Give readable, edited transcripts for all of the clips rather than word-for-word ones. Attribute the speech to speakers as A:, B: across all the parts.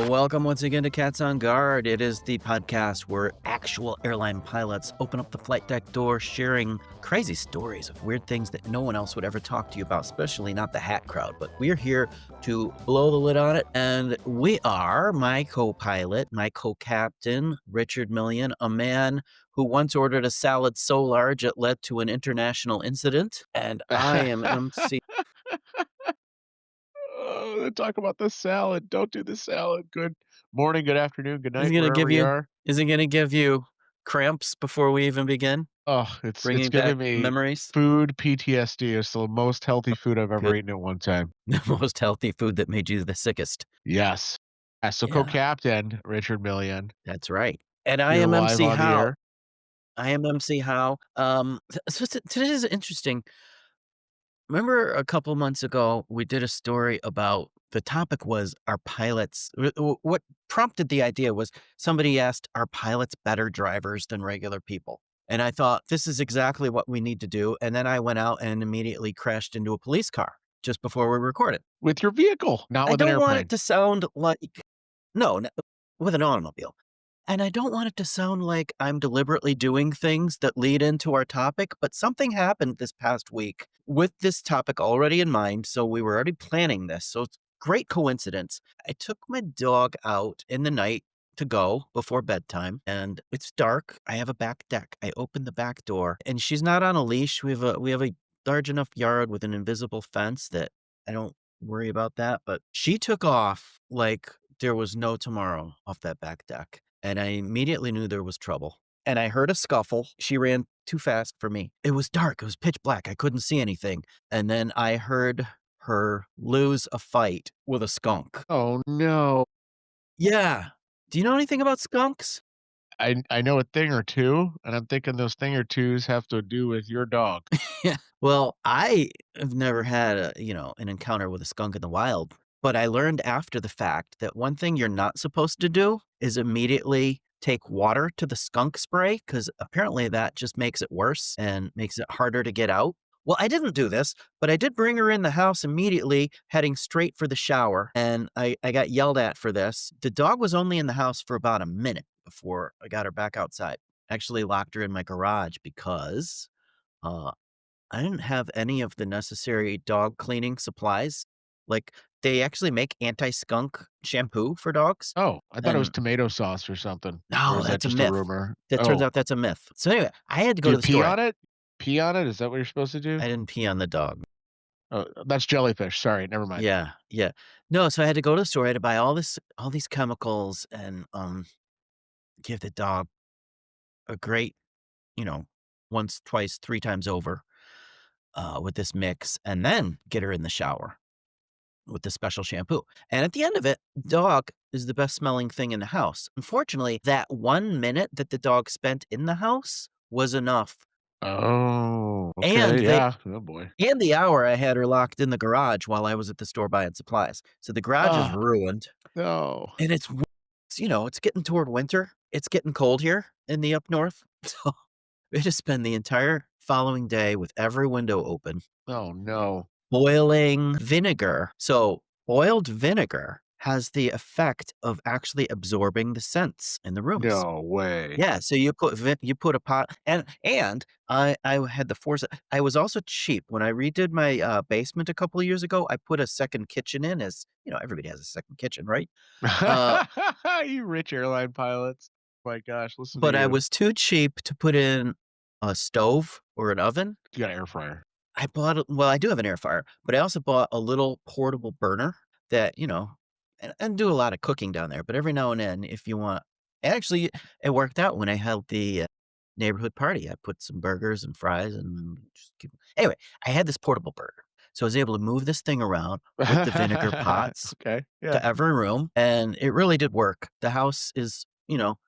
A: Welcome once again to Cats on Guard. It is the podcast where actual airline pilots open up the flight deck door, sharing crazy stories of weird things that no one else would ever talk to you about, especially not the hat crowd. But we're here to blow the lid on it, and we are my co-pilot, my co-captain, Richard Million, a man who once ordered a salad so large it led to an international incident, and I am MC.
B: Oh, talk about the salad. Don't do the salad. Good morning, good afternoon, good
A: Is
B: night,
A: it gonna
B: wherever
A: give
B: you
A: you?
B: are.
A: Is it gonna give you cramps before we even begin?
B: Oh, it's
A: Bringing back
B: giving me
A: memories.
B: food PTSD. It's the most healthy food I've ever
A: Good.
B: eaten at one time.
A: The most healthy food that made you the sickest.
B: Yes. So
A: Yeah,
B: co-captain Richard Million.
A: that's right. And I
B: You're
A: am
B: live
A: MC
B: on the
A: Howe.
B: air.
A: I am MC Howe. Today is interesting. Remember a couple months ago, we did a story about the topic was are pilots. What prompted the idea was somebody asked, are pilots better drivers than regular people? And I thought, this is exactly what we need to do. And then I went out and immediately crashed into a police car just before we recorded.
B: With your vehicle, not
A: I
B: with an
A: don't want it
B: airplane.
A: to sound like, no, with an automobile. And I don't want it to sound like I'm deliberately doing things that lead into our topic, but something happened this past week with this topic already in mind. So we were already planning this. So it's great coincidence. I took my dog out in the night to go before bedtime, and it's dark. I have a back deck. I open the back door, and she's not on a leash. We have a large enough yard with an invisible fence that I don't worry about that. But she took off like there was no tomorrow off that back deck. And I immediately knew there was trouble. And I heard a scuffle. She ran too fast for me. It was dark. It was pitch black. I couldn't see anything. And then I heard her lose a fight with a skunk.
B: Oh no.
A: Yeah. Do you know anything about skunks?
B: I know a thing or two, and I'm thinking those thing or twos have to do with your dog.
A: Yeah. Well, I have never had an encounter with a skunk in the wild, but I learned after the fact that one thing you're not supposed to do is immediately take water to the skunk spray because apparently that just makes it worse and makes it harder to get out. Well, I didn't do this, but I did bring her in the house immediately, heading straight for the shower, and I got yelled at for this. The dog was only in the house for about a minute before I got her back outside. Actually locked her in my garage because uh, I didn't have any of the necessary dog cleaning supplies. Like, they actually make anti-skunk shampoo for dogs.
B: Oh, I thought it was
A: And
B: tomato sauce or something. Or
A: no,
B: is that
A: that's a
B: just a
A: myth.
B: rumor?
A: That turns
B: Oh,
A: out that's a myth. So anyway, I had to
B: do
A: go
B: you
A: to the
B: pee
A: store.
B: on it? Pee on it? Is that what you're supposed to do?
A: I didn't pee on the dog.
B: Oh, that's jellyfish. Sorry, never mind.
A: Yeah, yeah. No, so I had to go to the store. I had to buy all these chemicals and give the dog a great, you know, once, twice, three times over with this mix, and then get her in the shower with the special shampoo. And at the end of it, dog is the best smelling thing in the house. Unfortunately, that 1 minute that the dog spent in the house was enough.
B: Oh,
A: And
B: okay, yeah. Oh boy.
A: the hour I had her locked in the garage while I was at the store buying supplies. So the garage is
B: Oh,
A: ruined.
B: no.
A: And it's getting toward winter. It's getting cold here in the up north. So we just spend the entire following day with every window open,
B: Oh, no.
A: boiling vinegar. So boiled vinegar has the effect of actually absorbing the scents in the rooms.
B: No way.
A: Yeah, so you put a pot and I had the foresight. I was also cheap. When I redid my, basement a couple of years ago, I put a second kitchen in as everybody has a second kitchen, right? Uh,
B: You rich airline pilots. My gosh, listen to
A: but I
B: you.
A: was too cheap to put in a stove or an oven.
B: You got an air fryer.
A: I do have an air fryer, but I also bought a little portable burner that, and do a lot of cooking down there, but every now and then, if you want actually, it worked out when I held the, neighborhood party. I put some burgers and fries and just keep anyway, I had this portable burner, so I was able to move this thing around with the vinegar pots
B: Okay, yeah.
A: to every room, and it really did work. The house is,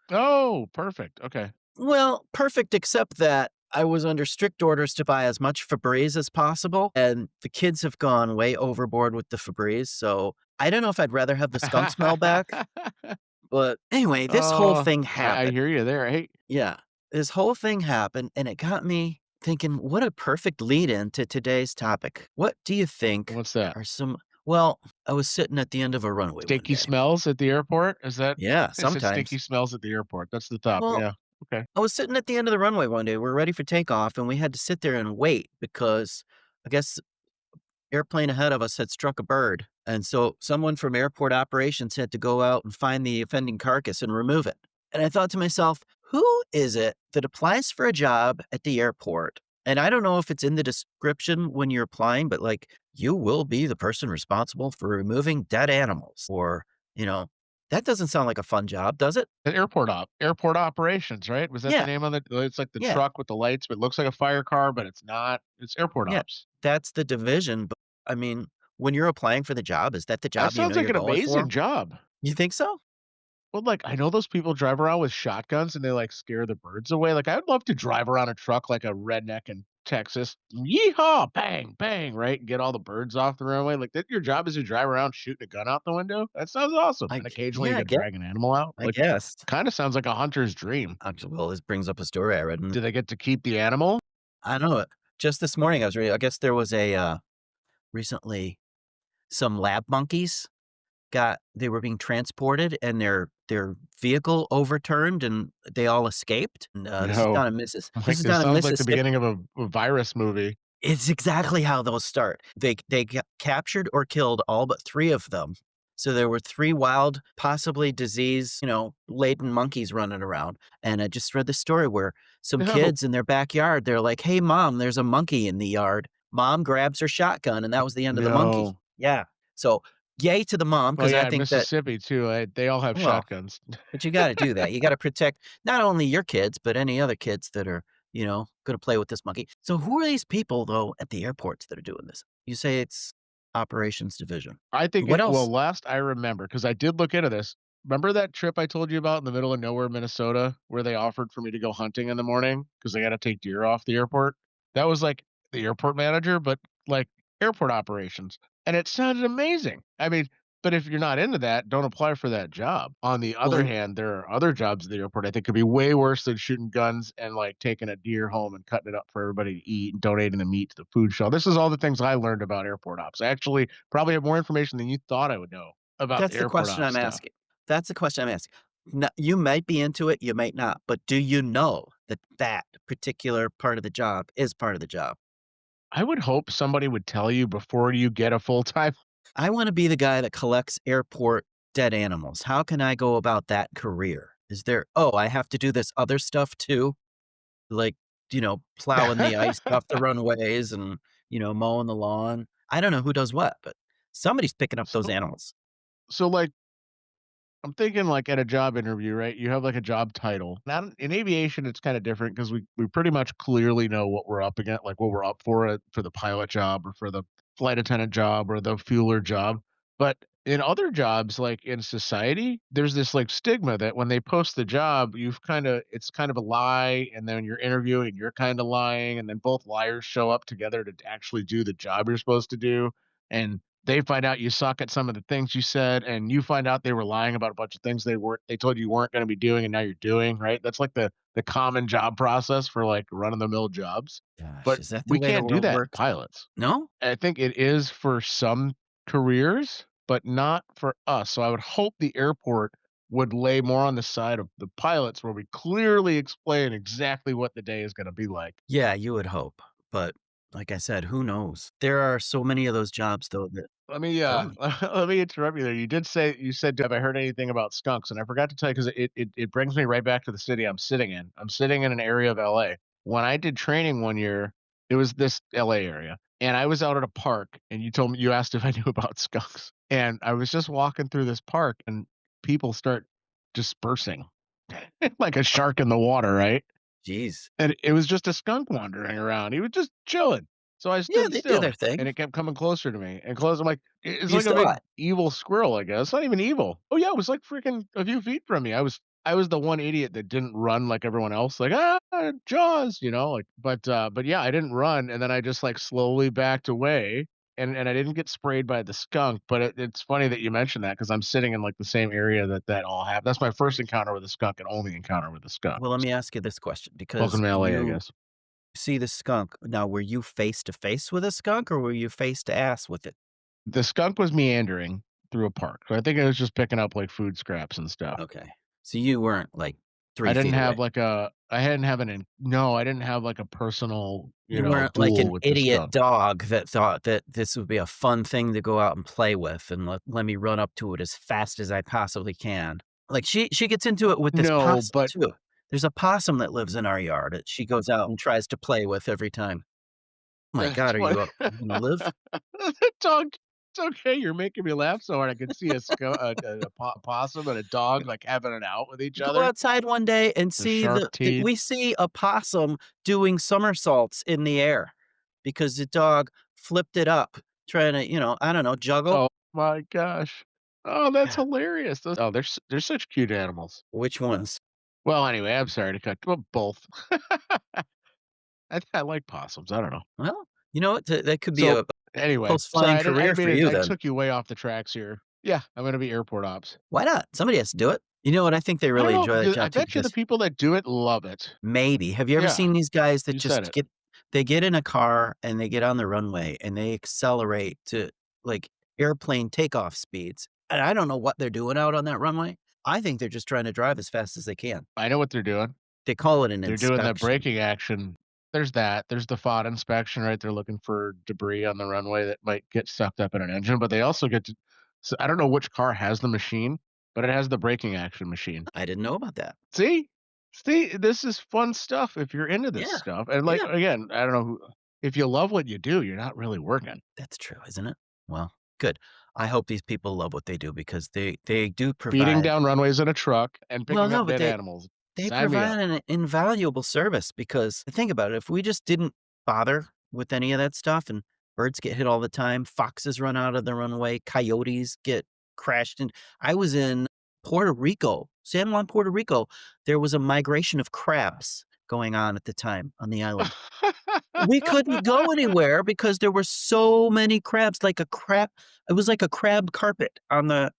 B: Oh, perfect, okay.
A: well, perfect except that I was under strict orders to buy as much Febreze as possible, and the kids have gone way overboard with the Febreze, so I don't know if I'd rather have the skunk smell back, but anyway, this whole
B: Oh,
A: thing
B: I
A: happened.
B: hear you there. Hey,
A: Yeah, this whole thing happened, and it got me thinking, what a perfect lead in to today's topic. What do you think
B: What's that?
A: are some well, I was sitting at the end of a runway one
B: Stinky
A: day.
B: smells at the airport? Is that
A: Yeah,
B: it said stinky
A: sometimes.
B: smells at the airport. That's the top,
A: Well,
B: yeah, okay.
A: I was sitting at the end of the runway one day. We're ready for takeoff, and we had to sit there and wait because I guess airplane ahead of us had struck a bird. And so someone from airport operations had to go out and find the offending carcass and remove it. And I thought to myself, who is it that applies for a job at the airport? And I don't know if it's in the description when you're applying, but like, you will be the person responsible for removing dead animals. Or, you know, that doesn't sound like a fun job, does it?
B: An airport operations, right? Was that the
A: Yeah.
B: name of it? It's like the
A: Yeah.
B: truck with the lights, but it looks like a fire car, but it's not. It's airport
A: Yeah.
B: ops.
A: That's the division. But I mean, when you're applying for the job, is that the
B: That
A: job you know
B: sounds like
A: you're
B: an
A: going
B: amazing
A: for?
B: job.
A: You think so?
B: Well, like, I know those people drive around with shotguns and they, like, scare the birds away. Like, I'd love to drive around a truck like a redneck in Texas. Yeehaw! Bang, bang, right? And get all the birds off the runway. Like, that your job is to drive around shooting a gun out the window? That sounds awesome. And occasionally you
A: Yeah,
B: get to drag an animal out.
A: I
B: Like,
A: guess.
B: kinda sounds like a hunter's dream.
A: Well, this brings up a story I read, and
B: Do they get to keep the animal?
A: I don't know, just this morning I was reading I guess there was recently some lab monkeys they were being transported and their vehicle overturned and they all escaped, and,
B: No.
A: this
B: Like,
A: is
B: this
A: down in
B: sounds like the
A: Mississippi.
B: beginning of a virus movie.
A: It's exactly how those start. They captured or killed all but 3 of them. So there were 3 wild, possibly disease, laden monkeys running around, and I just read this story where some
B: No.
A: kids in their backyard, they're like, "Hey, mom, there's a monkey in the yard." Mom grabs her shotgun, and that was the end of the monkey.
B: No.
A: Yeah. So, yay to the mom
B: Oh,
A: because I
B: yeah, in
A: think that
B: Mississippi too, they all have
A: well,
B: shotguns.
A: but you gotta do that. You gotta protect not only your kids, but any other kids that are, gonna play with this monkey. So who are these people, though, at the airports that are doing this? You say it's operations division.
B: I think
A: What
B: it well,
A: else?
B: last I remember, because I did look into this. Remember that trip I told you about in the middle of nowhere, Minnesota, where they offered for me to go hunting in the morning because they gotta take deer off the airport? That was, like, the airport manager, but, like, airport operations, and it sounded amazing. I mean, but if you're not into that, don't apply for that job. On the
A: Well,
B: other hand, there are other jobs at the airport I think could be way worse than shooting guns and, like, taking a deer home and cutting it up for everybody to eat and donating the meat to the food shelf. This is all the things I learned about airport ops. I actually probably have more information than you thought I would know about the
A: that's the
B: airport
A: question
B: ops
A: I'm
B: stuff.
A: asking. That's the question I'm asking. No, you might be into it, you might not, but do you know that that particular part of the job is part of the job?
B: I would hope somebody would tell you before you get a full-time.
A: I wanna be the guy that collects airport dead animals. How can I go about that career? Is there "Oh, I have to do this other stuff too?" Like, plowing the ice off the runways and, mowing the lawn. I don't know who does what, but somebody's picking up those
B: So
A: animals.
B: like, I'm thinking like at a job interview, right? You have like a job title. Not in aviation, it's kind of different because we pretty much clearly know what we're up against, like what we're up for the pilot job or for the flight attendant job or the fueler job. But in other jobs, like in society, there's this like stigma that when they post the job, it's kind of a lie, and then you're interviewing, you're kind of lying, and then both liars show up together to actually do the job you're supposed to do. And they find out you suck at some of the things you said, and you find out they were lying about a bunch of things they told you weren't gonna be doing, and now you're doing, right? That's like the common job process for, like, run-of-the-mill jobs,
A: Gosh,
B: but
A: is that the
B: we
A: way the
B: can't do
A: world
B: that in
A: works?
B: pilots.
A: No?
B: I think it is for some careers, but not for us, so I would hope the airport would lay more on the side of the pilots where we clearly explain exactly what the day is gonna be like.
A: Yeah, you would hope, but like I said, who knows? There are so many of those jobs, though, that kill me.
B: Let me interrupt you there. You said, "Have I heard anything about skunks?" And I forgot to tell you because it brings me right back to the city I'm sitting in. I'm sitting in an area of LA. When I did training one year, it was this LA area, and I was out at a park, and you asked if I knew about skunks, and I was just walking through this park, and people start dispersing like a shark in the water, right?
A: Jeez.
B: And it was just a skunk wandering around. He was just chilling. So I
A: Yeah,
B: stood
A: they do their
B: still,
A: thing.
B: and it kept coming closer to me and close. I'm like, it's
A: You
B: like a
A: saw
B: big
A: it.
B: evil squirrel, I guess. It's not even evil. Oh yeah, it was like freaking a few feet from me. I was the one idiot that didn't run like everyone else, like Jaws, like. But yeah, I didn't run, and then I just like slowly backed away, and I didn't get sprayed by the skunk. But it's funny that you mentioned that because I'm sitting in like the same area that all happened. That's my first encounter with a skunk and only encounter with a skunk.
A: Well, let me ask you this question because
B: Welcome to LA, I
A: you
B: guess.
A: See the skunk. Now, were you face to face with a skunk or were you face to ass with it?
B: The skunk was meandering through a park, so I think it was just picking up, like, food scraps and stuff.
A: Okay. So you weren't like
B: I
A: 3
B: didn't
A: feet away.
B: have, like, a I hadn't have an in no, I didn't have, like, a personal,
A: You weren't like
B: duel
A: an
B: with the
A: idiot
B: skunk.
A: dog that thought that this would be a fun thing to go out and play with and let me run up to it as fast as I possibly can. Like, she gets into it with this
B: No,
A: possum
B: but
A: too. There's a possum that lives in our yard that she goes out and tries to play with every time. My
B: that's
A: god, are
B: what
A: you gonna live?
B: the dog it's okay, you're making me laugh so hard. I could see a possum and a dog, like, having it out with each
A: Go
B: other.
A: outside one day and
B: The
A: see
B: sharp
A: the
B: teeth.
A: we see a possum doing somersaults in the air because the dog flipped it up trying to, I don't know, juggle.
B: Oh my gosh. Oh, that's
A: Yeah.
B: hilarious. They're such cute animals.
A: Which ones?
B: Well, anyway, I'm sorry to cut well, both. I like possums, I don't know.
A: Well, you know what? That could be
B: So,
A: a
B: anyway, sorry,
A: post-flying
B: I
A: career
B: didn't
A: for
B: mean
A: you
B: to I
A: then.
B: took you way off the tracks here. Yeah, I'm gonna be airport ops.
A: Why not? Somebody has to do it. You know what? I think they
B: I don't
A: really
B: know,
A: enjoy that
B: I
A: job too
B: bet you the
A: because
B: people that do it love it.
A: maybe. Have you ever
B: Yeah,
A: seen these guys that
B: you said
A: just
B: it.
A: get in a car and they get on the runway and they accelerate to, like, airplane takeoff speeds, and I don't know what they're doing out on that runway. I think they're just trying to drive as fast as they can.
B: I know what they're doing.
A: They call it an
B: They're doing the
A: inspection.
B: braking action. There's that. There's the FOD inspection, right? They're looking for debris on the runway that might get sucked up in an engine, but they also get to so I don't know which car has the machine, but it has the braking action machine.
A: I didn't know about that.
B: See? See, this is fun stuff if you're into this
A: Yeah,
B: stuff, and, like,
A: yeah,
B: again, I don't know who if you love what you do, you're not really working.
A: that's true, isn't it? Well, good. I hope these people love what they do because they do
B: Speeding
A: provide.
B: down runways in a truck and
A: Well,
B: picking
A: no,
B: up
A: but
B: dead
A: they
B: animals.
A: They
B: Sign me up.
A: provide an invaluable service because think about it, if we just didn't bother with any of that stuff and birds get hit all the time, foxes run out of the runway, coyotes get crashed in. I was in Puerto Rico, San Juan, Puerto Rico. There was a migration of crabs going on at the time on the island. We couldn't go anywhere because there were so many crabs, like a crab it was like a crab carpet on the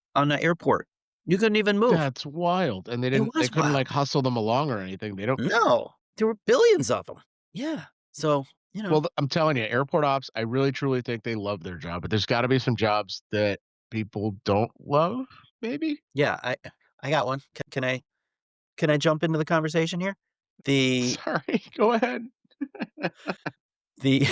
A: airport. You couldn't even move.
B: That's wild, and
A: It
B: they
A: was
B: couldn't,
A: wild.
B: like, hustle them along or anything, they don't care.
A: No, there were billions of them. Yeah. So,
B: Well, I'm telling you, airport ops, I really truly think they love their job, but there's gotta be some jobs that people don't love, maybe?
A: yeah, I got one. Can I jump into the conversation here? The
B: Sorry, go ahead.
A: the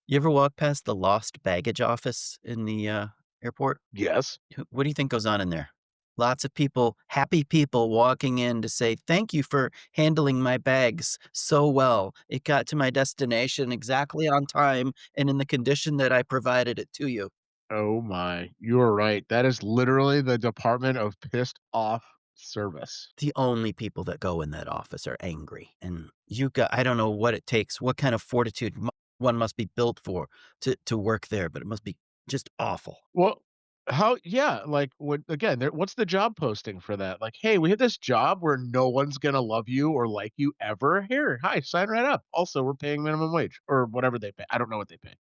A: you ever walk past the lost baggage office in the, airport?
B: Yes.
A: What do you think goes on in there? Lots of people, happy people walking in to say, "Thank you for handling my bags so well. It got to my destination exactly on time and in the condition that I provided it to you."
B: Oh my, you are right. That is literally the department of pissed off service.
A: The only people that go in that office are angry, and you got I don't know what it takes, what kind of fortitude one must be built for to work there, but it must be just awful.
B: Well, how yeah, like, what again, what's the job posting for that? Like, "Hey, we have this job where no one's gonna love you or like you ever. Here, hi, sign right up. Also, we're paying minimum wage," or whatever they pay. I don't know what they pay.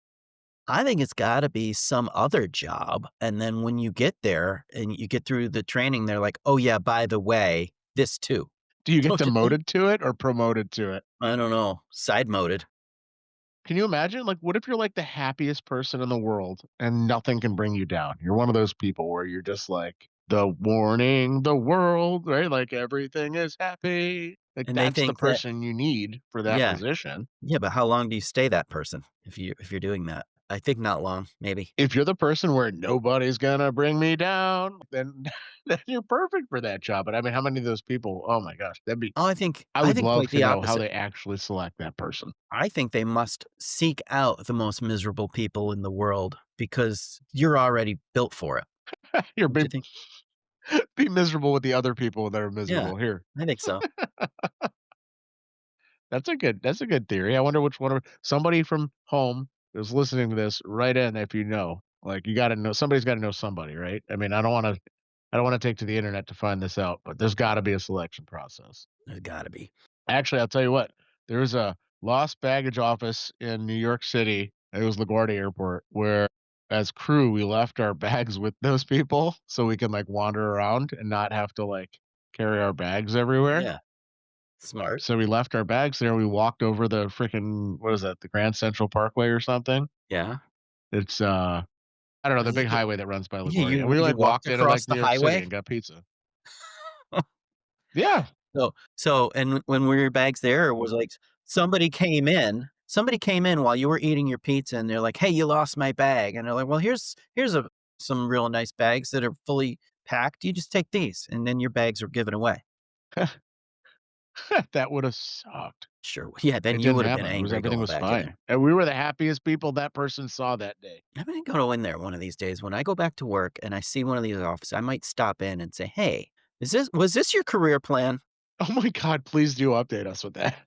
A: I think it's gotta be some other job, and then when you get there and you get through the training, they're like, "Oh, yeah, by the way, this too."
B: Do you get
A: Don't you think?
B: demoted to it or promoted to it?
A: I don't know, side moded.
B: Can you imagine? Like, what if you're, like, the happiest person in the world and nothing can bring you down? You're one of those people where you're just like, "The warning, the world," right? Like, everything is happy. Like,
A: And they
B: that's the
A: think that
B: person you need for that
A: yeah,
B: position.
A: yeah, but how long do you stay that person if you're doing that? I think not long, maybe.
B: If you're the person where nobody's gonna bring me down, then then you're perfect for that job. But I mean, how many of those people? Oh my gosh, that'd be.
A: Oh,
B: I
A: I
B: would
A: think
B: love
A: quite
B: to
A: the
B: know how
A: opposite.
B: they actually select that person.
A: I think they must seek out the most miserable people in the world because you're already built for it.
B: You're
A: Don't you think?
B: be miserable with the other people that are
A: Yeah,
B: miserable. Here,
A: I think so.
B: that's a good theory. I wonder which one of somebody from home is listening to this. Write in if you know. Like you got to know somebody's got to know somebody, right? I mean, I don't want to take to the internet to find this out, but there's got to be a selection process.
A: There's gotta be.
B: Actually, I'll tell you what, there was a lost baggage office in New York City. It was LaGuardia Airport, where as crew, we left our bags with those people so we can like wander around and not have to like carry our bags everywhere.
A: Yeah. Smart.
B: So we left our bags there. We walked over the freaking what is that? The Grand Central Parkway or something.
A: Yeah.
B: It's I don't know, the big
A: Y
B: highway that runs by
A: Yeah,
B: LaGuardia. And we
A: you
B: like
A: walked
B: walked into
A: across
B: like
A: the
B: New York City
A: highway?
B: and got pizza. Yeah.
A: So and when were your bags there, it was like somebody came in while you were eating your pizza, and they're like, "Hey, you lost my bag." And they're like, "Well, here's some real nice bags that are fully packed. You just take these." And then your bags were given away.
B: That would have sucked.
A: Sure. Yeah, then
B: It
A: you
B: didn't
A: would have been
B: happen. It was
A: angry
B: everything
A: going
B: was
A: back in
B: fine.
A: there.
B: And we were the happiest people that person saw that day.
A: I'm gonna go in there one of these days. When I go back to work and I see one of these offices, I might stop in and say, "Hey, is this was this your career plan?"
B: Oh my god, please do update us with that.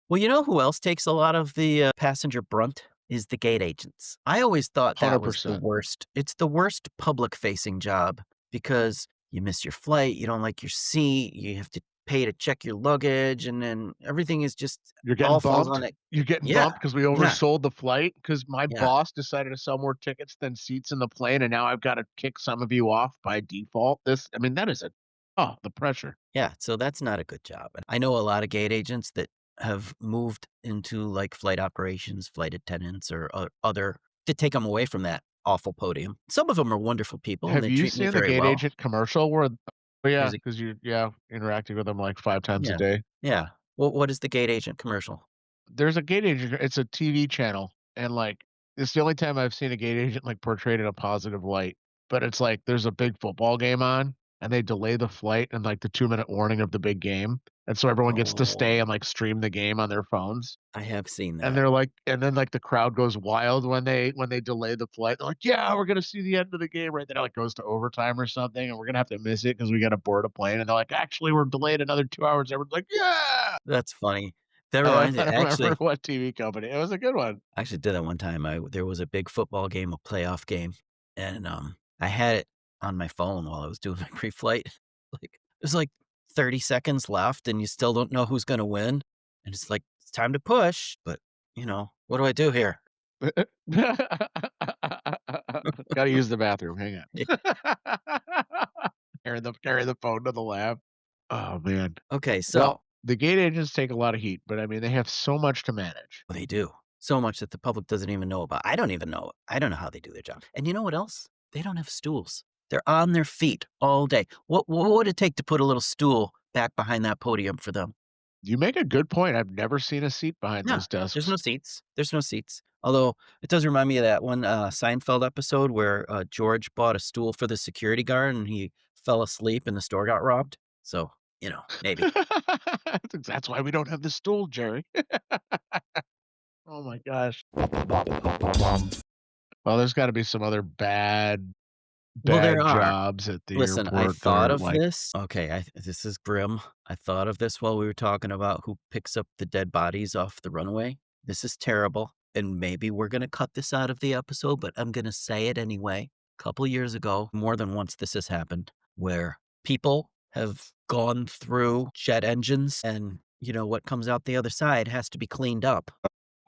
A: Well, you know who else takes a lot of the passenger brunt is the gate agents. I always thought that was the
B: 100%.
A: worst. It's the worst public facing job because you miss your flight, you don't like your seat, you have to pay to check your luggage, and then everything is just
B: You're getting
A: all falls on
B: bumped.
A: it.
B: You're getting
A: Yeah,
B: bumped because we
A: yeah,
B: oversold the flight because my
A: yeah,
B: boss decided to sell more tickets than seats in the plane, and now I've gotta kick some of you off by default. I mean, that is a the pressure.
A: yeah. So that's not a good job. And I know a lot of gate agents that have moved into like flight operations, flight attendants, or other to take them away from that awful podium. Some of them are wonderful people and
B: Have
A: they
B: you
A: treat me
B: seen the
A: very
B: gate
A: well.
B: agent commercial where oh, yeah,
A: There's a
B: because interacting with them, like, 5 times a
A: Yeah,
B: day.
A: yeah. What is the gate agent commercial?
B: There's a gate agent it's a TV channel, and, like, it's the only time I've seen a gate agent, like, portrayed in a positive light, but it's like there's a big football game on, and they delay the flight and, like, the 2-minute warning of the big game, and so everyone gets to
A: Oh,
B: stay and, like, stream the game on their phones,
A: I have seen
B: and
A: that.
B: they're like and then, like, the crowd goes wild when they delay the flight. They're like, "Yeah, we're gonna see the end of the game," right then it, like, goes to overtime or something, and we're gonna have to miss it because we gotta board a plane, and they're like, "Actually, we're delayed another 2 hours." Everyone's like, "Yeah!"
A: That's funny. That
B: I
A: reminds me,
B: I don't remember what TV company. It was a good one.
A: I actually did that one time. I There was a big football game, a playoff game, and, I had it on my phone while I was doing my pre-flight. Like, there's, like, 30 seconds left, and you still don't know who's gonna win, and it's like, "It's time to push," but, what do I do here?
B: Gotta use the bathroom, hang on. Carry the phone to the lab. Oh, man.
A: Okay,
B: Well,
A: so
B: the gate agents take a lot of heat, but, I mean, they have so much to manage.
A: Well, they do. So much that the public doesn't even know about. I don't even know. I don't know how they do their job. And you know what else? They don't have stools. They're on their feet all day. What would it take to put a little stool back behind that podium for them?
B: You make a good point. I've never seen a seat behind
A: Yeah,
B: those
A: there's
B: desks.
A: no seats. There's no seats. Although it does remind me of that one Seinfeld episode where George bought a stool for the security guard and he fell asleep and the store got robbed. So, maybe.
B: That's why we don't have the stool, Jerry. Oh my gosh. Well, there's gotta be some other
A: Well, there
B: bad
A: are.
B: jobs at the
A: Listen, I
B: airport that
A: thought
B: are
A: of
B: like
A: this. Okay, this is grim. I thought of this while we were talking about who picks up the dead bodies off the runway. This is terrible, and maybe we're gonna cut this out of the episode, but I'm gonna say it anyway. A couple years ago, more than once this has happened, where people have gone through jet engines and, what comes out the other side has to be cleaned up.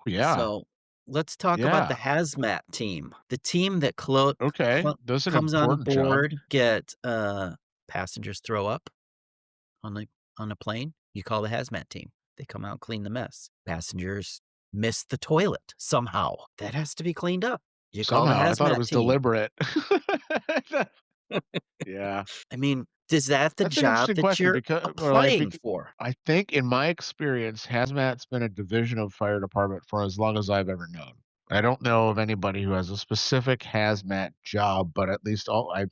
B: yeah,
A: So, let's talk about the
B: yeah.
A: hazmat team. The team that
B: Okay, that's an
A: comes on
B: important job.
A: board, get, passengers throw up on the plane. You call the hazmat team. They come out, clean the mess. Passengers miss the toilet somehow. That has to be cleaned up. You call the
B: Somehow, I thought it
A: hazmat
B: was
A: team.
B: deliberate. Yeah,
A: I mean, is that the
B: that's an
A: job
B: interesting
A: that
B: question
A: you're
B: because or like,
A: applying for?
B: I think in my experience, hazmat's been a division of fire department for as long as I've ever known. I don't know of anybody who has a specific hazmat job, but at least all I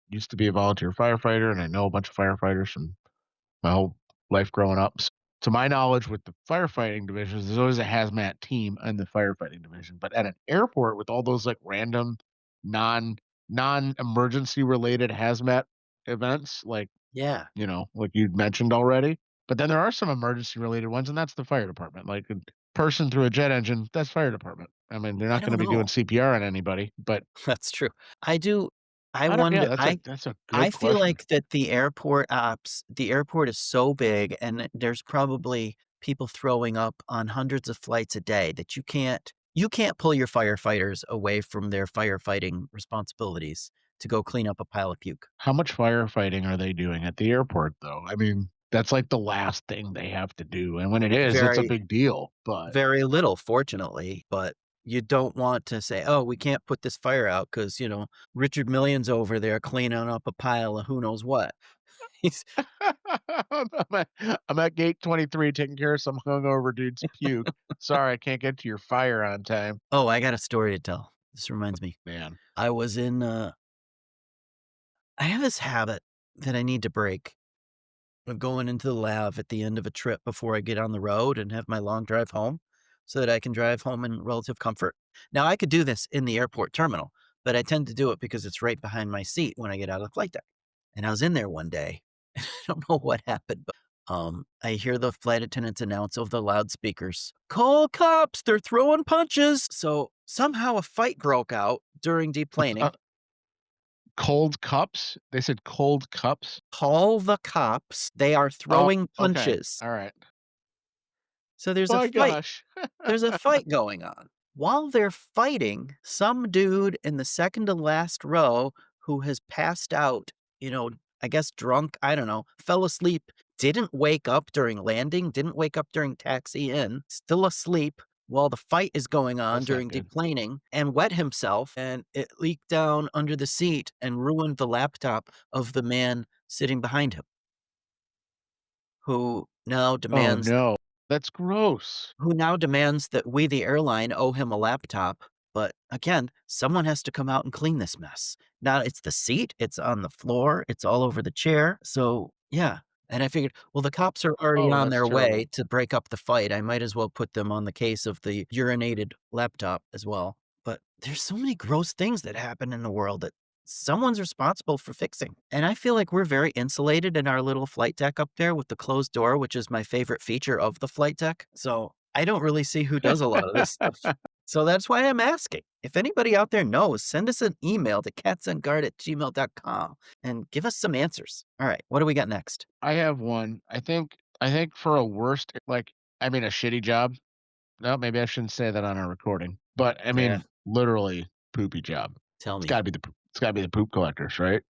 B: used to be a volunteer firefighter, and I know a bunch of firefighters from my whole life growing up. To my knowledge, with the firefighting divisions, there's always a hazmat team in the firefighting division. But at an airport with all those like random non emergency related hazmat events, like
A: Yeah,
B: like you'd mentioned already. But then there are some emergency related ones, and that's the fire department. Like a person through a jet engine, that's fire department. I mean, they're
A: I
B: not going to
A: don't
B: be doing
A: know.
B: CPR on anybody, but
A: That's true. I do I
B: I don't. Yeah,
A: wonder
B: that's a
A: I
B: good
A: feel
B: question.
A: like that the airport is so big and there's probably people throwing up on hundreds of flights a day that you can't pull your firefighters away from their firefighting responsibilities to go clean up a pile of puke.
B: How much firefighting are they doing at the airport, though? I mean, That's like the last thing they have to do, and when it is, it's a
A: Very,
B: big deal, but
A: very little, fortunately, but you don't want to say, "Oh, we can't put this fire out because Richard Million's over there cleaning up a pile of who knows what." He's
B: I'm at gate 23 taking care of some hungover dude's puke. Sorry, I can't get to your fire on time.
A: Oh, I got a story to tell. This reminds me.
B: Man.
A: I was in, I have this habit that I need to break of going into the lab at the end of a trip before I get on the road and have my long drive home so that I can drive home in relative comfort. Now, I could do this in the airport terminal, but I tend to do it because it's right behind my seat when I get out of the flight deck. And I was in there one day. I don't know what happened, but I hear the flight attendants announce over the loudspeakers, "Call cops, they're throwing punches." So somehow a fight broke out during
B: Uh,
A: deplaning.
B: cold cups? They said cold cups?
A: Call the cops, they are
B: Oh,
A: throwing
B: okay.
A: punches.
B: Alright.
A: So there's a
B: My
A: fight.
B: gosh.
A: There's a fight going on. While they're fighting, some dude in the second to last row who has passed out, you know, I guess drunk, I don't know, fell asleep, didn't wake up during landing, didn't wake up during taxi in, still asleep while the fight is going on
B: That's not
A: during
B: good.
A: deplaning and wet himself and it leaked down under the seat and ruined the laptop of the man sitting behind him who now
B: Oh,
A: demands
B: no. That's gross.
A: that we, the airline, owe him a laptop. But again, someone has to come out and clean this mess. Now it's the seat, it's on the floor, it's all over the chair. So, yeah. And I figured, well, the cops are already
B: Oh,
A: on
B: that's
A: their way
B: terrible.
A: to break up the fight. I might as well put them on the case of the urinated laptop as well. But there's so many gross things that happen in the world that someone's responsible for fixing. And I feel like we're very insulated in our little flight deck up there with the closed door, which is my favorite feature of the flight deck. So I don't really see who does a lot of this stuff. So that's why I'm asking. If anybody out there knows, send us an email to catsandguard@gmail.com and give us some answers. All right, what do we got next?
B: I have one. I think for a worst like, I mean, a shitty job. No, maybe I shouldn't say that on a recording, but, I
A: Yeah,
B: mean, literally poopy job.
A: tell
B: It's
A: me.
B: gotta be it's gotta be the poop collectors, right?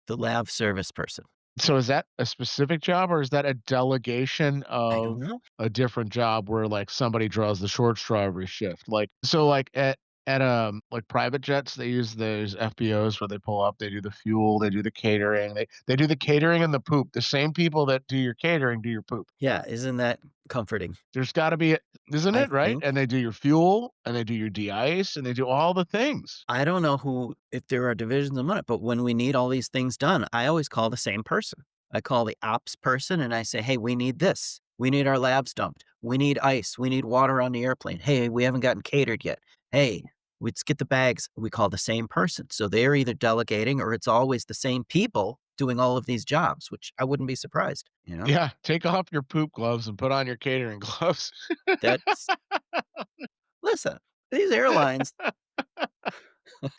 A: The lab service person.
B: So is that a specific job or is that a delegation
A: I don't
B: of
A: know.
B: a different job where, like, somebody draws the short straw every shift? Like so, like, like, private jets, they use those FBOs where they pull up, they do the fuel, they do the catering, they do the catering and the poop. The same people that do your catering do your poop.
A: Yeah, isn't that comforting?
B: There's gotta be a isn't
A: I
B: it, right?
A: think.
B: And they do your fuel, and they do your de-ice, and they do all the things.
A: I don't know if there are divisions among it, but when we need all these things done, I always call the same person. I call the ops person and I say, "Hey, we need this. We need our labs dumped. We need ice. We need water on the airplane. Hey, we haven't gotten catered yet. Hey, let's get the bags." We call the same person. So they're either delegating or it's always the same people doing all of these jobs, which I wouldn't be surprised.
B: Yeah, take off your poop gloves and put on your catering gloves.
A: That's listen, these airlines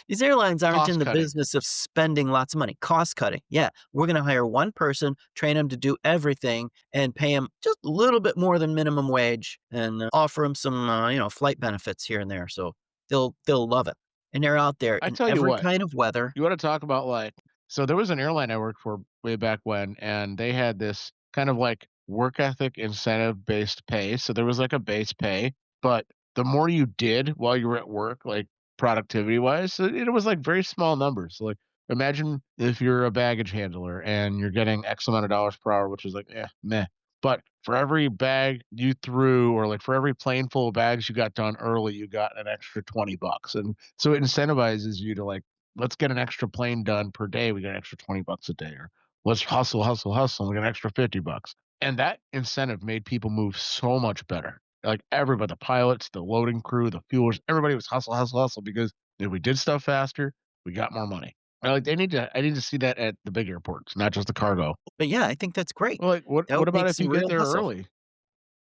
A: These airlines aren't in
B: Cost
A: the
B: cutting.
A: business of spending lots of money. Cost cutting. Yeah, we're going to hire one person, train them to do everything, and pay them just a little bit more than minimum wage, and offer them some, flight benefits here and there. So they'll love it. And they're out there
B: I
A: in
B: tell you
A: every
B: what,
A: kind of weather.
B: you wanna talk about, like so there was an airline I worked for way back when, and they had this kind of, like, work ethic incentive-based pay, so there was, like, a base pay, but the more you did while you were at work, like, productivity-wise, it was, like, very small numbers, so, like, imagine if you're a baggage handler and you're getting X amount of dollars per hour, which is like, meh, but for every bag you threw or, like, for every plane full of bags you got done early, you got an extra 20 bucks, and so it incentivizes you to, like, let's get an extra plane done per day. We get an extra 20 bucks a day, or let's hustle, hustle, hustle. We get an extra 50 bucks. And that incentive made people move so much better. Like everybody, the pilots, the loading crew, the fuelers, everybody was hustle, hustle, hustle because if we did stuff faster, we got more money. Like I need to see that at the big airports, not just the cargo.
A: But yeah, I think that's great.
B: Well, like
A: That
B: what
A: would
B: about
A: make
B: if
A: some
B: you get
A: real
B: there
A: hustle.
B: early?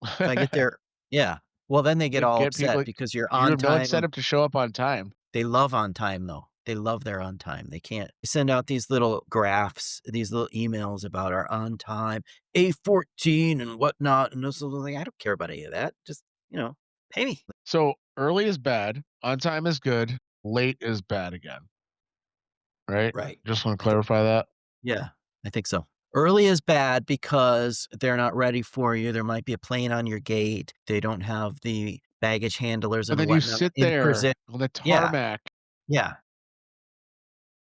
A: If I get there, yeah. Well, then they get
B: You
A: all
B: get people
A: upset because you're
B: you
A: on
B: have no
A: time.
B: incentive to show up on time.
A: They love on time, though. They love their on time. They can't send out these little graphs, these little emails about our on time, A14 and whatnot, and this sort of thing. I don't care about any of that. Just, pay me.
B: So early is bad, on time is good, late is bad again, right?
A: Right.
B: Just want to
A: I think
B: clarify that.
A: yeah, I think so. Early is bad because they're not ready for you. There might be a plane on your gate. They don't have the baggage handlers
B: And
A: and
B: then you
A: whatnot
B: sit
A: in
B: there
A: position.
B: on the
A: Yeah,
B: tarmac.
A: yeah.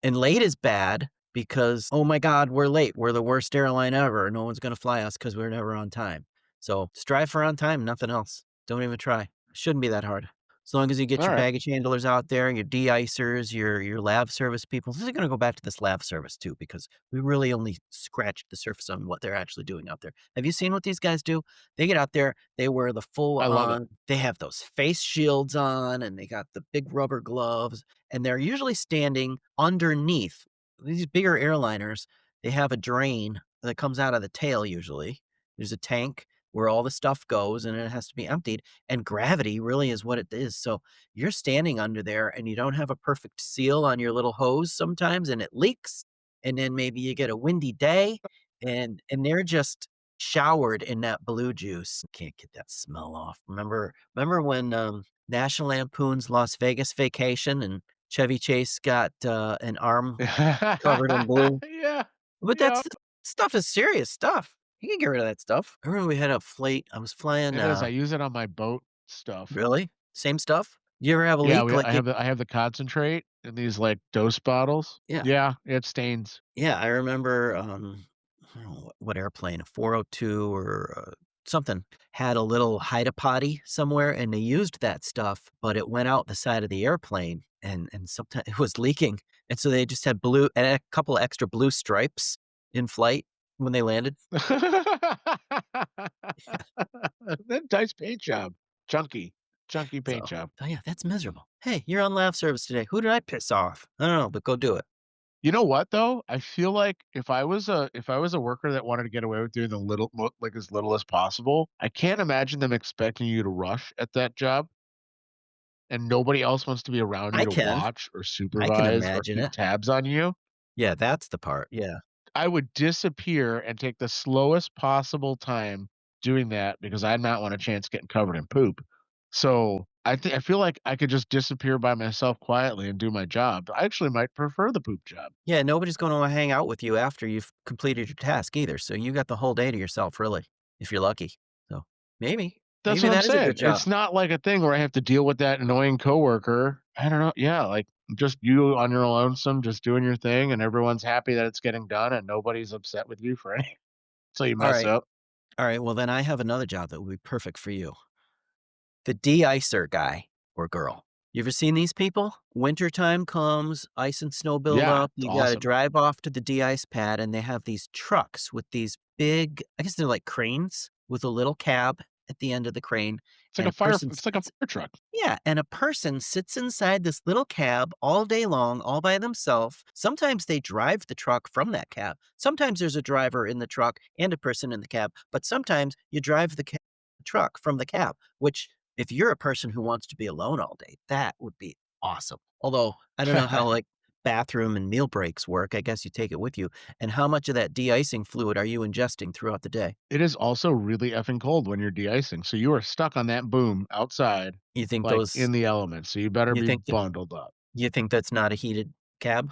A: And late is bad because, "Oh my god, we're late. We're the worst airline ever. No one's gonna fly us because 'cause we're never on time." So, strive for on time, nothing else. Don't even try. Shouldn't be that hard. As long as you get your
B: Alright.
A: baggage handlers out there, your de-icers, your lab service people. This is gonna go back to this lab service too because we really only scratched the surface on what they're actually doing out there. Have you seen what these guys do? They get out there, they wear the full
B: I love it.
A: on they have those face shields on, and they got the big rubber gloves, and they're usually standing underneath these bigger airliners. They have a drain that comes out of the tail usually. There's a tank where all the stuff goes and it has to be emptied, and gravity really is what it is. So you're standing under there and you don't have a perfect seal on your little hose sometimes and it leaks, and then maybe you get a windy day and they're just showered in that blue juice. Can't get that smell off. Remember when National Lampoon's Las Vegas Vacation and Chevy Chase got an arm covered in blue?
B: Yeah.
A: But
B: Yeah.
A: stuff is serious stuff. You can get rid of that stuff. I remember we had a flight. I was flying,
B: It is, I use it on my boat stuff.
A: really? Same stuff? You ever have a
B: Yeah,
A: leak?
B: we
A: Like it
B: I have the concentrate in these, like, dose bottles.
A: Yeah.
B: Yeah, it stains.
A: Yeah, I remember, I don't know what airplane, a 402 or, something, had a little hide-a-potty somewhere, and they used that stuff, but it went out the side of the airplane, and sometimes it was leaking, and so they just had blue and a couple extra blue stripes in flight when they landed.
B: That nice paint job. Chunky, chunky paint
A: So,
B: job.
A: oh, yeah, that's miserable. "Hey, you're on lav service today. Who did I piss off? I don't know, but go do it."
B: You know what, though? I feel like if I was a worker that wanted to get away with doing the like, as little as possible, I can't imagine them expecting you to rush at that job, and nobody else wants to be around you
A: I
B: to
A: can.
B: watch or
A: I can
B: supervise or
A: imagine
B: keep
A: it.
B: tabs on you.
A: Yeah, that's the part, yeah.
B: I would disappear and take the slowest possible time doing that because I not want a chance getting covered in poop. So, I feel like I could just disappear by myself quietly and do my job. I actually might prefer the poop job.
A: Yeah, nobody's gonna hang out with you after you've completed your task either, so you got the whole day to yourself, really, if you're lucky. So,
B: That's
A: maybe
B: what I'm
A: that is a
B: saying.
A: good job.
B: It's not like a thing where I have to deal with that annoying coworker. I don't know. Yeah, like just you on your lonesome, just doing your thing, and everyone's happy that it's getting done, and nobody's upset with you for any so you mess
A: Alright,
B: up.
A: alright, well, then I have another job that would be perfect for you. The de-icer guy or girl. You ever seen these people? Wintertime comes, ice and snow build
B: Yeah,
A: up,
B: it's
A: you gotta
B: awesome.
A: drive off to the de-ice pad, and they have these trucks with these big I guess they're like cranes with a little cab at the end of the crane, and a person
B: It's like a
A: sits
B: fire truck.
A: Yeah, and a person sits inside this little cab all day long, all by themselves. Sometimes they drive the truck from that cab. Sometimes there's a driver in the truck and a person in the cab, but sometimes you drive the truck from the cab, which if you're a person who wants to be alone all day, that would be awesome. Although I don't know how like bathroom and meal breaks work. I guess you take it with you. And how much of that de-icing fluid are you ingesting throughout the day?
B: It is also really effing cold when you're de-icing, so you are stuck on that boom outside,
A: You think
B: like,
A: those
B: in the elements, so you better
A: you
B: be
A: think that
B: bundled up.
A: you think that's not a heated cab?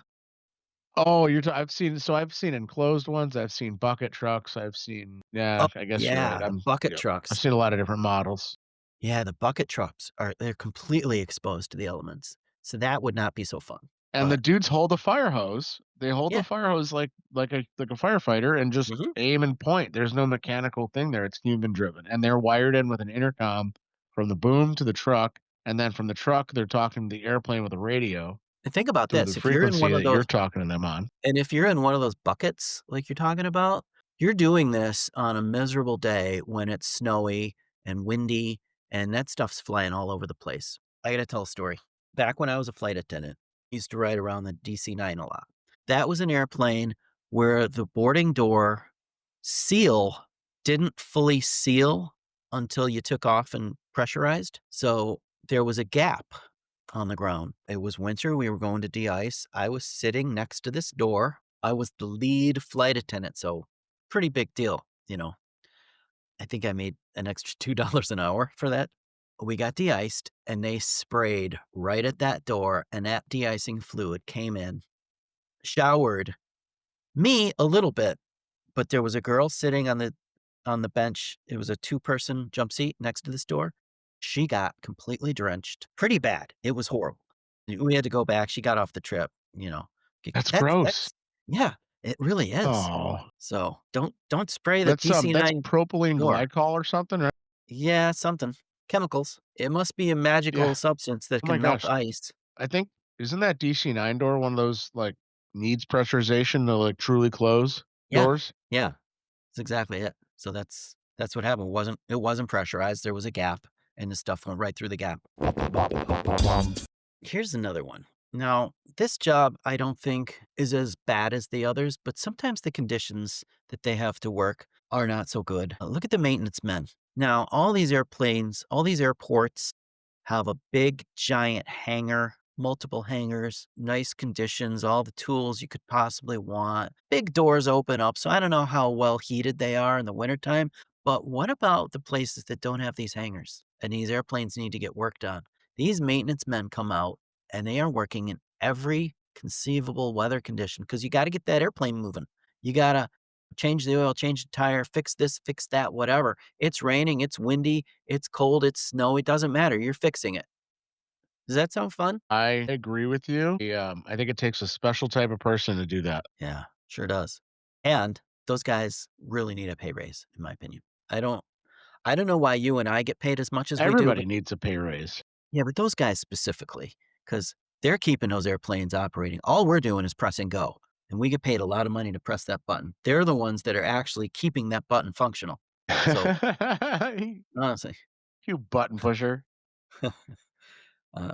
B: Oh, I've seen enclosed ones, I've seen bucket trucks, I've seen
A: Oh,
B: yeah, I guess you're right,
A: yeah, the bucket
B: yep. I've
A: trucks.
B: seen a lot of different models.
A: Yeah, the bucket trucks they're completely exposed to the elements, so that would not be so fun,
B: And the
A: but
B: dudes hold a fire hose. They hold the
A: yeah,
B: fire hose like a firefighter and just
A: mhm.
B: aim and point. There's no mechanical thing there, it's human driven, and they're wired in with an intercom from the boom to the truck, and then from the truck, they're talking to the airplane with a radio
A: And think about
B: to the
A: this, if you're in
B: frequency
A: one of
B: that you're
A: those
B: talking to them on.
A: and if you're in one of those buckets like you're talking about, you're doing this on a miserable day when it's snowy and windy, and that stuff's flying all over the place. I gotta tell a story. Back when I was a flight attendant, I used to ride around the DC-9 a lot. That was an airplane where the boarding door seal didn't fully seal until you took off and pressurized, so there was a gap on the ground. It was winter, we were going to de-ice. I was sitting next to this door. I was the lead flight attendant, so pretty big deal, you know. I think I made an extra $2 an hour for that. We got de-iced, and they sprayed right at that door, and that de-icing fluid came in, showered me a little bit, but there was a girl sitting on the bench. It was a two-person jump seat next to this door. She got completely drenched. Pretty bad. It was horrible. We had to go back. She got off the trip, you know.
B: That's
A: That's
B: gross.
A: yeah, it really is.
B: Oh,
A: So, don't spray the
B: that's
A: DC-9
B: propylene
A: door.
B: glycol or something, right?
A: Yeah, something. Chemicals. It must be a magical
B: Yeah.
A: substance that
B: Oh my
A: can melt
B: gosh.
A: ice.
B: I think isn't that DC-9 door one of those, like, needs pressurization to, like, truly close
A: Yeah.
B: doors?
A: Yeah. That's exactly it. So that's what happened. It wasn't pressurized. There was a gap, and the stuff went right through the gap. Here's another one. Now, this job I don't think is as bad as the others, but sometimes the conditions that they have to work are not so good. Look at the maintenance men. Now, all these airplanes, all these airports have a big giant hangar, multiple hangars, nice conditions, all the tools you could possibly want. Big doors open up, so I don't know how well heated they are in the wintertime, but what about the places that don't have these hangars and these airplanes need to get worked on? These maintenance men come out and they are working in every conceivable weather condition because you got to get that airplane moving. You got to change the oil, change the tire, fix this, fix that, whatever. It's raining, it's windy, it's cold, it's snow. It doesn't matter. You're fixing it. Does that sound fun?
B: I agree with you. I think it takes a special type of person to do that.
A: Yeah, sure does. And those guys really need a pay raise, in my opinion. I don't I don't know why you and I get paid as much as we do,
B: Everybody
A: but
B: needs a pay raise.
A: yeah, but those guys specifically, because they're keeping those airplanes operating. All we're doing is pressing go, and we get paid a lot of money to press that button. They're the ones that are actually keeping that button functional. So, honestly,
B: You button pusher.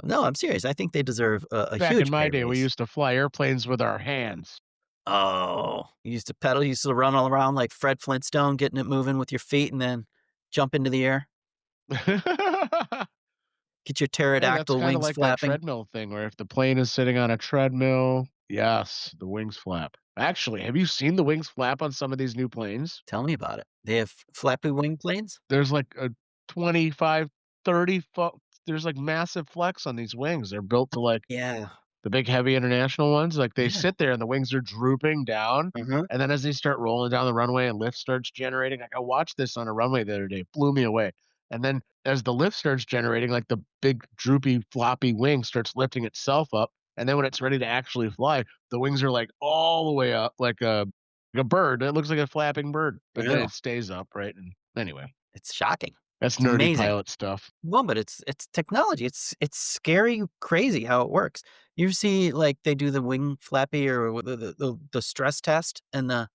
A: no, I'm serious. I think they deserve a
B: Back in
A: huge
B: my
A: pay
B: day, we
A: raise.
B: used to fly airplanes with our hands.
A: Oh, you used to pedal, you used to run all around like Fred Flintstone, getting it moving with your feet and then jump into the air, get your
B: Yeah, that's
A: pterodactyl
B: kinda
A: wings
B: like that
A: flapping.
B: treadmill thing where if the plane is sitting on a treadmill, yes, the wings flap. Actually, have you seen the wings flap on some of these new planes?
A: Tell me about it. They have flappy wing planes?
B: There's like a 25, 30 foot there's like massive flex on these wings. They're built to like
A: Yeah.
B: the big heavy international ones, like, they
A: Yeah.
B: sit there and the wings are drooping down,
A: Uh-huh.
B: and then as they start rolling down the runway and lift starts generating, like, I watched this on a runway the other day, blew me away, and then as the lift starts generating, like, the big droopy floppy wing starts lifting itself up, and then when it's ready to actually fly, the wings are, like, all the way up like a bird, it looks like a flapping bird, but then
A: Yeah.
B: it stays up, right, and anyway,
A: It's shocking.
B: that's
A: It's
B: nerdy
A: amazing.
B: pilot stuff.
A: Well, but it's technology. It's scary crazy how it works. You see, like, they do the wing flappy or the stress test in the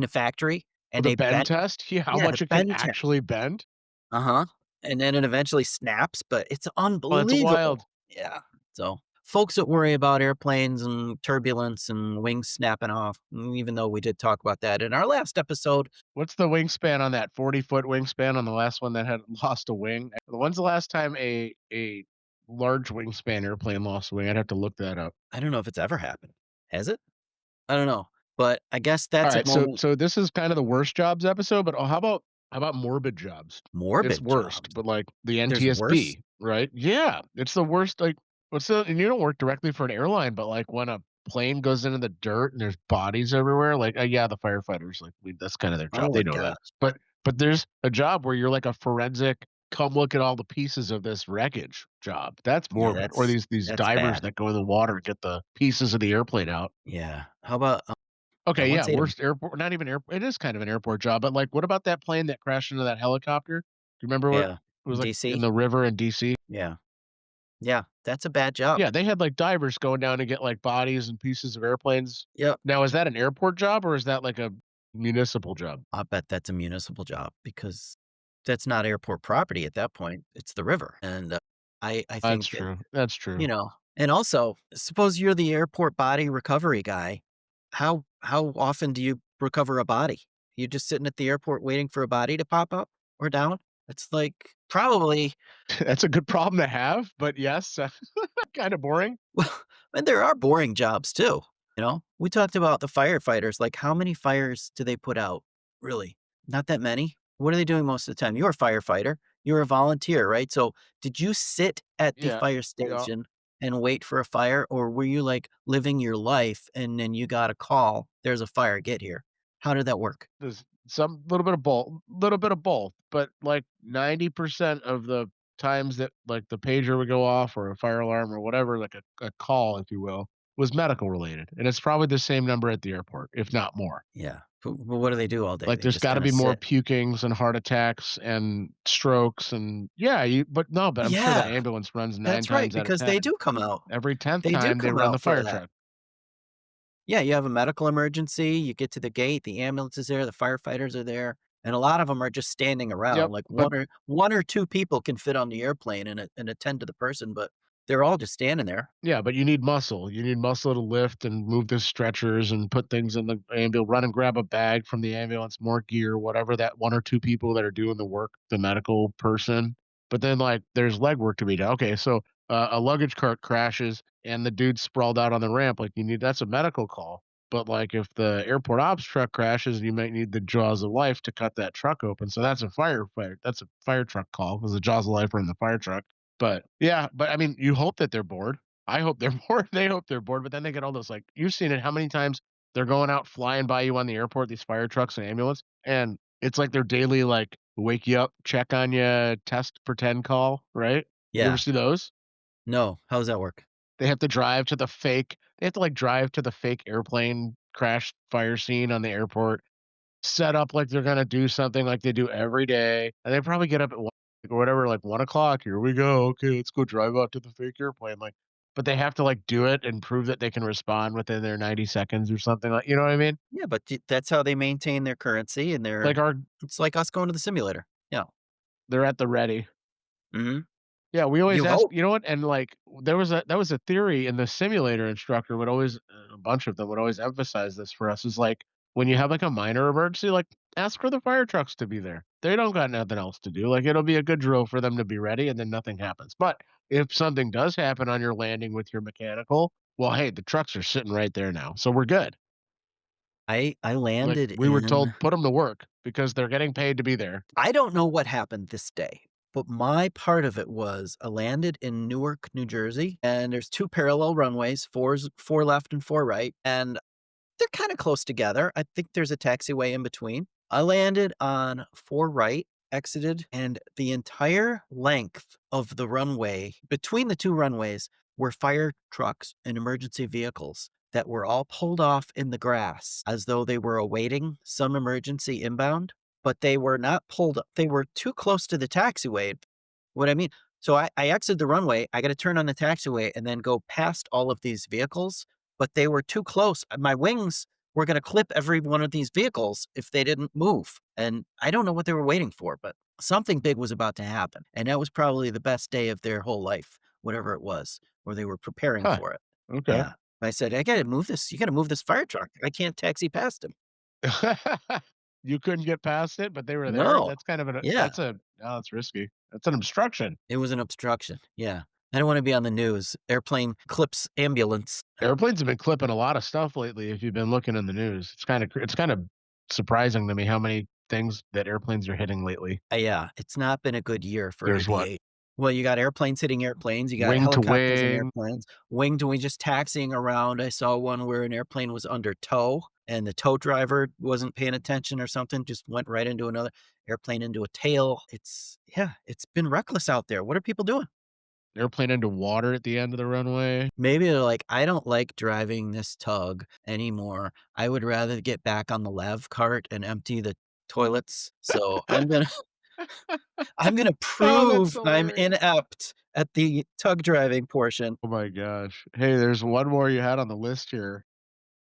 A: factory,
B: Oh,
A: and
B: the
A: they
B: bend
A: bend
B: test? Yeah, how
A: yeah, the
B: much it can
A: bend test.
B: actually bend?
A: Uh-huh, and then it eventually snaps, but it's
B: Oh, it's wild.
A: unbelievable. Yeah, so, folks that worry about airplanes and turbulence and wings snapping off, even though we did talk about that in our last episode.
B: What's the wingspan on that 40-foot wingspan on the last one that had lost a wing? When's the last time a large wingspan airplane lost a wing? I'd have to look that up.
A: I don't know if it's ever happened. Has it? I don't know, but I guess that's a
B: Alright, so
A: moment.
B: so this is kind of the worst jobs episode, but, oh, how about morbid jobs? It's
A: Morbid
B: worst,
A: jobs.
B: but, like, the
A: There's worse?
B: NTSB, right? Yeah, it's the worst, like, what's the and you don't work directly for an airline, but, like, when a plane goes into the dirt and there's bodies everywhere, like, yeah, the firefighters, like, we that's kinda their job,
A: Oh
B: they
A: my
B: know that.
A: gosh.
B: But there's a job where you're like a forensic, come look at all the pieces of this wreckage job. That's
A: Yeah,
B: morbid. Or these
A: that's
B: divers
A: bad.
B: that go in the water and get the pieces of the airplane out.
A: Yeah. How about, I
B: Okay,
A: once
B: yeah,
A: ate a
B: worst airport not even air it is kind of an airport job, but, like, what about that plane that crashed into that helicopter? Do you remember what
A: yeah,
B: it was, like, in
A: DC?
B: the river in DC?
A: Yeah. Yeah, that's a bad job.
B: Yeah, they had, like, divers going down to get, like, bodies and pieces of airplanes.
A: Yep.
B: Now, is that an airport job or is that, like, a municipal job?
A: I bet that's a municipal job because that's not airport property at that point, it's the river, and, I
B: That's
A: think that,
B: true, that's
A: you
B: true.
A: know, and also, suppose you're the airport body recovery guy. How often do you recover a body? You just sitting at the airport waiting for a body to pop up or down? It's like, probably.
B: That's a good problem to have, but yes, kinda boring.
A: Well, and there are boring jobs too, you know? We talked about the firefighters, like, how many fires do they put out? Really? Not that many? What are they doing most of the time? You're a firefighter. You're a volunteer, right? So, did you sit at the
B: Yeah,
A: fire
B: yeah.
A: station and wait for a fire, or were you, like, living your life and then you got a call, "There's a fire, get here"? How did that work?
B: There's some little bit of both, but like 90% of the times that like the pager would go off or a fire alarm or whatever, like a call, if you will, was medical related. And it's probably the same number at the airport, if not more.
A: Yeah. But what do they do all day?
B: Like
A: They
B: there's
A: just
B: got to
A: kinda
B: be more
A: sit?
B: pukings and heart attacks and strokes and yeah, but no, but I'm sure the
A: Yeah,
B: ambulance runs nine
A: that's right,
B: times out of
A: because they
B: 10.
A: do come out.
B: Every 10th
A: They do
B: time they
A: come
B: run the
A: out for
B: fire
A: that.
B: truck.
A: Yeah, you have a medical emergency, you get to the gate, the ambulance is there, the firefighters are there, and a lot of them are just standing around,
B: Yep.
A: like
B: But
A: 1 or 2 people can fit on the airplane and attend to the person, but they're all just standing there.
B: yeah, but you need muscle. You need muscle to lift and move the stretchers and put things in the ambulance, run and grab a bag from the ambulance, more gear, whatever that 1 or 2 people that are doing the work, the medical person. But then, like, there's legwork to be done. Okay, so, a luggage cart crashes and the dude's sprawled out on the ramp, like, you need that's a medical call. But, like, if the airport ops truck crashes, you might need the jaws of life to cut that truck open, so that's a fire truck call because the jaws of life are in the fire truck. But yeah, but I mean, you hope that they're bored. I hope they're bored. They hope they're bored, but then they get all those like you've seen it how many times they're going out flying by you on the airport, these fire trucks and ambulance, and it's like their daily like wake you up, check on you, test pretend call, right? You ever
A: Yeah.
B: see those?
A: No, how does that work?
B: They have to like drive to the fake airplane crash fire scene on the airport, set up like they're gonna do something like they do every day, and they probably get up at 1 or whatever, like 1 o'clock. Here we go. Okay, let's go drive out to the fake airplane. Like, but they have to like do it and prove that they can respond within their 90 seconds or something like you know what I mean?
A: Yeah, but that's how they maintain their currency and
B: Like our
A: it's like us going to the simulator. Yeah.
B: they're at the ready.
A: Mhm.
B: Yeah, we always
A: You
B: ask,
A: hope.
B: you know what? And like that was a theory and the simulator instructor would always a bunch of them would always emphasize this for us is like when you have like a minor emergency, like ask for the fire trucks to be there. They don't got nothing else to do. Like it'll be a good drill for them to be ready and then nothing happens. But if something does happen on your landing with your mechanical, well, hey, the trucks are sitting right there now. So we're good.
A: I
B: Like
A: landed
B: we were
A: in
B: told put them to work because they're getting paid to be there.
A: I don't know what happened this day, but my part of it was I landed in Newark, New Jersey, and there's 2 parallel runways, 4 left and 4 right, and they're kinda close together. I think there's a taxiway in between. I landed on 4 right, exited, and the entire length of the runway between the 2 runways were fire trucks and emergency vehicles that were all pulled off in the grass as though they were awaiting some emergency inbound, but they were not pulled they were too close to the taxiway. What I mean so I exit the runway, I gotta turn on the taxiway and then go past all of these vehicles, but they were too close. My wings were gonna clip every one of these vehicles if they didn't move, and I don't know what they were waiting for, but something big was about to happen, and that was probably the best day of their whole life, whatever it was, or they were preparing
B: Huh.
A: for it.
B: Okay.
A: Yeah. I said, "I gotta move this you gotta move this fire truck. I can't taxi past him."
B: You couldn't get past it, but they were there?
A: No.
B: That's kind of an
A: Yeah.
B: that's a oh, that's risky. That's an obstruction.
A: It was an obstruction. Yeah. I don't wanna be on the news. Airplane clips ambulance.
B: Airplanes have been clipping a lot of stuff lately if you've been looking in the news. It's kinda surprising to me how many things that airplanes are hitting lately.
A: Yeah, it's not been a good year for
B: There's what?
A: aviation. Well, you got airplanes hitting airplanes, you got
B: Wing to
A: helicopters and
B: wing.
A: airplanes, wing to wing just taxiing around. I saw one where an airplane was under tow, and the tow driver wasn't paying attention or something, just went right into another airplane into a tail. It's been reckless out there. What are people doing?
B: Airplane into water at the end of the runway.
A: Maybe they're like, "I don't like driving this tug anymore. I would rather get back on the lav cart and empty the toilets, so I'm gonna
B: Oh, that's
A: prove I'm
B: hilarious.
A: inept at the tug driving portion."
B: Oh my gosh. Hey, there's one more you had on the list here.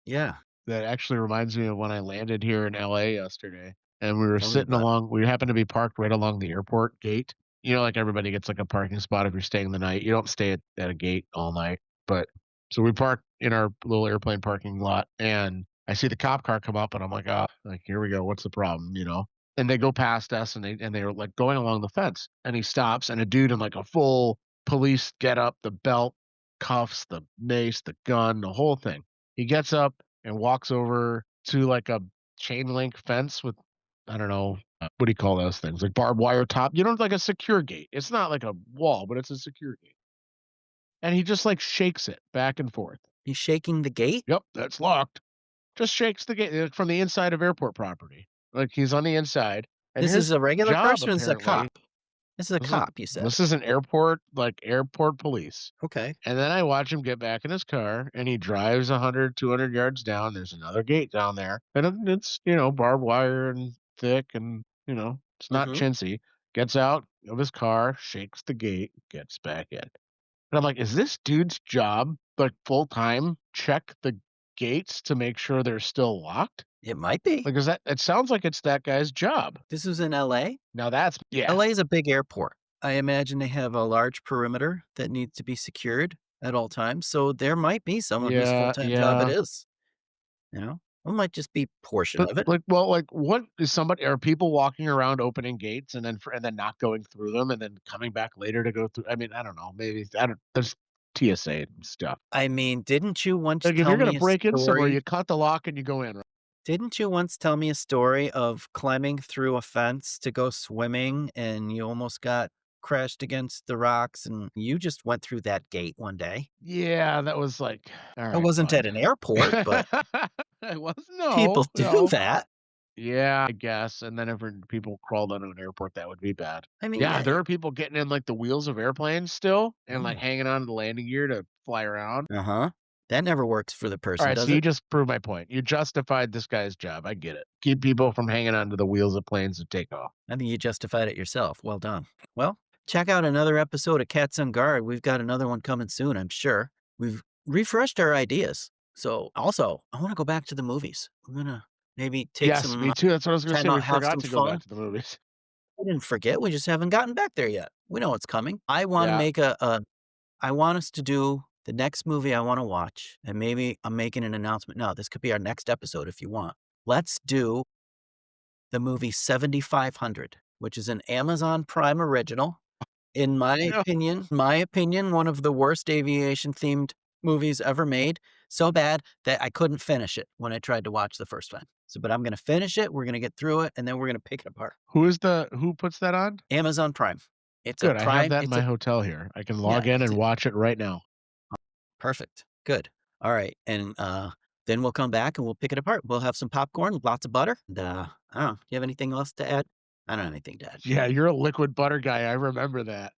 A: Yeah,
B: That actually reminds me of when I landed here in LA yesterday, and
A: tell me about it.
B: we happened to be parked right along the airport gate. You know, like everybody gets like a parking spot if you're staying the night. You don't stay at a gate all night. But so we parked in our little airplane parking lot and I see the cop car come up and I'm like, oh, like here we go. What's the problem? You know? And they go past us and they were like going along the fence and he stops and a dude in like a full police get up, the belt, cuffs, the mace, the gun, the whole thing. He gets up and walks over to like a chain link fence with I don't know what do you call those things like barbed wire top. You know, like a secure gate. It's not like a wall, but it's a secure gate. And he just like shakes it back and forth.
A: He's shaking the gate?
B: Yep, that's locked. just shakes the gate from the inside of airport property. Like he's on the inside, and
A: This is
B: his
A: a regular
B: job
A: person or this is a
B: apparently
A: cop? This is a
B: this is
A: cop, you said.
B: this is an airport like airport police.
A: Okay.
B: And then I watch him get back in his car and he drives 100, 200 yards down. There's another gate down there. And it's, barbed wire and thick and, it's not
A: Mhm.
B: chintzy. Gets out of his car, shakes the gate, gets back in. And I'm like, is this dude's job, like full time, check the gates to make sure they're still locked?
A: It might be.
B: Like, it sounds like it's that guy's job.
A: This was in LA?
B: Now yeah.
A: LA is a big airport. I imagine they have a large perimeter that needs to be secured at all times, so there might be someone whose
B: Yeah,
A: full-time job it
B: yeah.
A: is, you know? It might just be portion
B: But,
A: of it.
B: what is somebody are people walking around opening gates and then not going through them and then coming back later to go through I mean, I don't know, maybe I don't there's TSA and stuff.
A: I mean, didn't you once
B: Like, if you're
A: tell
B: gonna
A: me a
B: break in somewhere,
A: story
B: you cut the lock and you go in, right?
A: Didn't you once tell me a story of climbing through a fence to go swimming, and you almost got crashed against the rocks, and you just went through that gate one day?
B: Yeah, that was like, "All
A: It
B: right,
A: wasn't
B: bud."
A: at an airport, but
B: It was
A: people
B: no,
A: do
B: no.
A: that.
B: Yeah, I guess, and then if people crawled into an airport, that would be bad.
A: I mean,
B: Yeah,
A: yeah,
B: there are people getting in, like, the wheels of airplanes still and, like,
A: mm,
B: hanging on to the landing gear to fly around.
A: uh-huh. That never works for the person,
B: Alright, so
A: does
B: you
A: it?
B: just proved my point. You justified this guy's job, I get it. Keep people from hanging onto the wheels of planes to take off.
A: I think you justified it yourself. Well done. Well, check out another episode of Cats on Guard. We've got another one coming soon, I'm sure. We've refreshed our ideas. So, also, I wanna go back to the movies. I'm gonna maybe take
B: Yes,
A: some
B: me too, that's what I was gonna
A: time
B: say, we
A: out, have
B: forgot
A: some
B: to go back
A: fun.
B: to the movies.
A: We didn't forget, we just haven't gotten back there yet. We know it's coming. I wanna
B: Yeah.
A: make I want us to do the next movie I wanna watch, and maybe I'm making an announcement now, this could be our next episode if you want. Let's do the movie 7500, which is an Amazon Prime original. In
B: No.
A: my opinion, one of the worst aviation-themed movies ever made, so bad that I couldn't finish it when I tried to watch the first time. So, but I'm gonna finish it, we're gonna get through it, and then we're gonna pick it apart.
B: Who puts that on?
A: Amazon Prime.
B: Good, I have that in
A: It's
B: my
A: a
B: hotel here. I can
A: yeah,
B: log in
A: it's
B: and watch it right now.
A: perfect. Good. Alright, and, then we'll come back and we'll pick it apart. We'll have some popcorn, lots of butter, and, I don't know, do you have anything else to add? I don't have anything to add.
B: Yeah, you're a liquid butter guy, I remember that.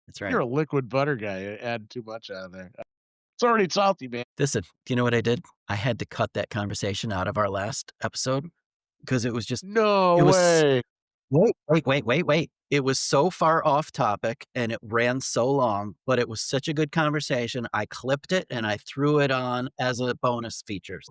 A: That's right.
B: You're a liquid butter guy, you add too much out of there. It's already salty, man.
A: Listen, do you know what I did? I had to cut that conversation out of our last episode because
B: No
A: it was
B: way.
A: wait. It was so far off topic and it ran so long, but it was such a good conversation. I clipped it and I threw it on as a bonus features.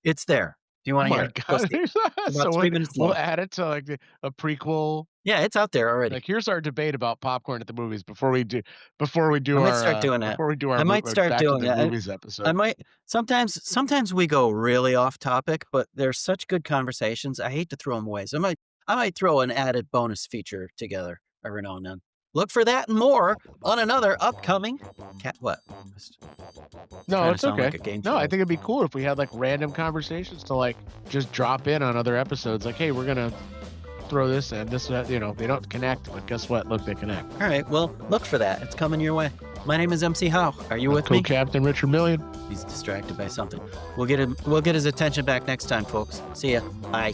A: It's there. Do you
B: Oh
A: wanna hear
B: my
A: it? Go
B: god.
A: see it. It's about
B: So
A: 3 minutes
B: we'll
A: long.
B: add it to, like, a prequel.
A: Yeah, it's out there already.
B: Like, here's our debate about popcorn at the movies
A: I might start doing that.
B: before we do our
A: I might start
B: back to
A: doing
B: the
A: that.
B: movies
A: I
B: episode.
A: might sometimes we go really off topic, but they're such good conversations, I hate to throw them away, so I might throw an added bonus feature together every now and then. Look for that and more on another upcoming cat what? Just
B: No,
A: trying to
B: it's
A: sound
B: okay.
A: like a game
B: No, I
A: show.
B: think it'd be cool if we had, like, random conversations to, like, just drop in on other episodes, like, "Hey, we're gonna throw this and this," they don't connect, but guess what? Look, they connect.
A: Alright, well, look for that, it's coming your way. My name is MC Howe. Are you with me?
B: Co-Captain Richard Million.
A: He's distracted by something. We'll get his attention back next time, folks. See ya. Bye.